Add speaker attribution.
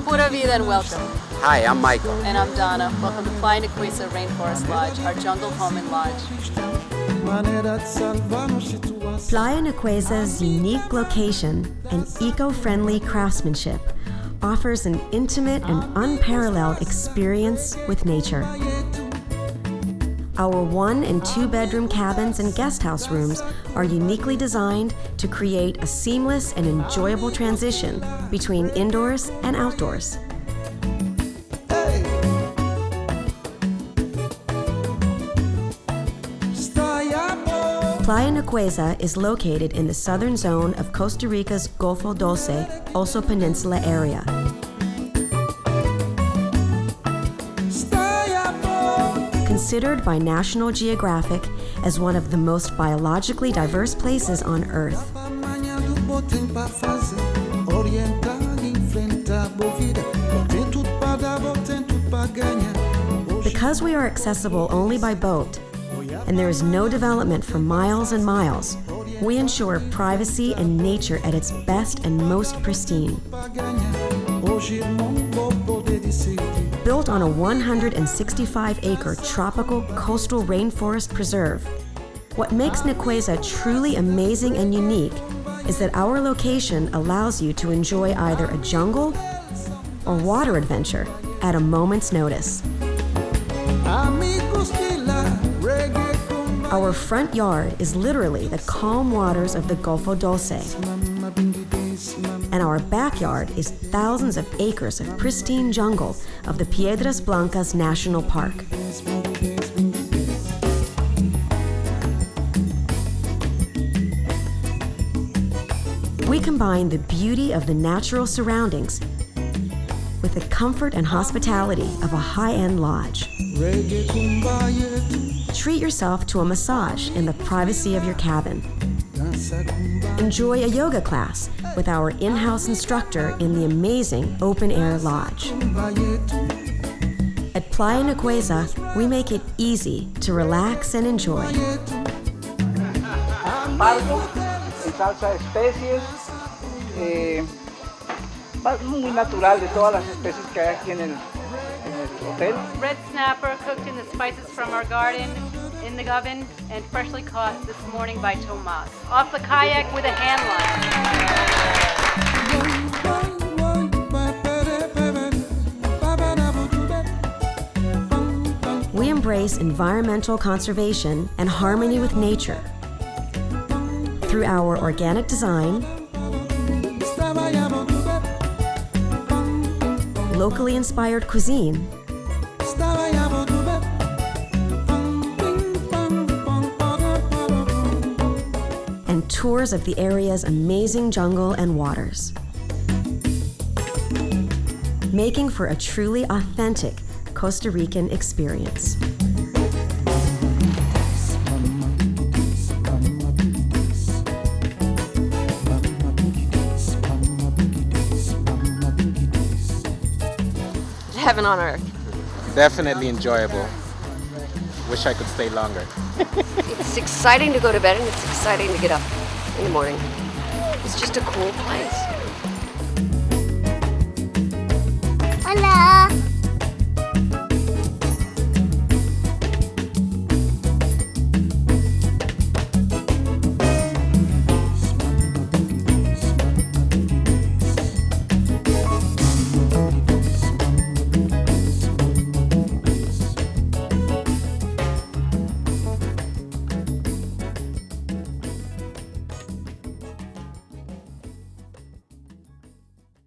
Speaker 1: Pura vida and welcome.
Speaker 2: Hi, I'm Michael.
Speaker 1: And I'm Donna. Welcome to Playa Nicuesa Rainforest Lodge, our jungle home and lodge.
Speaker 3: Playa Nicuesa's unique location and eco-friendly craftsmanship offers an intimate and unparalleled experience with nature. Our 1- and 2-bedroom cabins and guest house rooms are uniquely designed to create a seamless and enjoyable transition between indoors and outdoors. Playa Nicuesa is located in the southern zone of Costa Rica's Golfo Dulce, also Peninsula area. Considered by National Geographic as one of the most biologically diverse places on Earth. Because we are accessible only by boat, and there is no development for miles and miles, we ensure privacy and nature at its best and most pristine. Built on a 165-acre tropical coastal rainforest preserve, what makes Nicuesa truly amazing and unique is that our location allows you to enjoy either a jungle or water adventure at a moment's notice. Our front yard is literally the calm waters of the Golfo Dulce, and our backyard is thousands of acres of pristine jungle of the Piedras Blancas National Park. We combine the beauty of the natural surroundings with the comfort and hospitality of a high-end lodge. Treat yourself to a massage in the privacy of your cabin. Enjoy a yoga class with our in-house instructor in the amazing open-air lodge. At Playa Nicuesa, we make it easy to relax and enjoy.
Speaker 4: Pargo, en salsa de especies, muy natural de todas las especies que hay aquí en el hotel.
Speaker 1: Red snapper cooked in the spices from our garden in the oven and freshly caught this morning by Tomas. Off the kayak with a hand line.
Speaker 3: We embrace environmental conservation and harmony with nature through our organic design, locally inspired cuisine, and tours of the area's amazing jungle and waters, making for a truly authentic Costa Rican experience.
Speaker 1: Heaven on earth.
Speaker 2: Definitely enjoyable. Wish I could stay longer.
Speaker 5: It's exciting to go to bed and it's exciting to get up in the morning. It's just a cool place.
Speaker 6: Hola.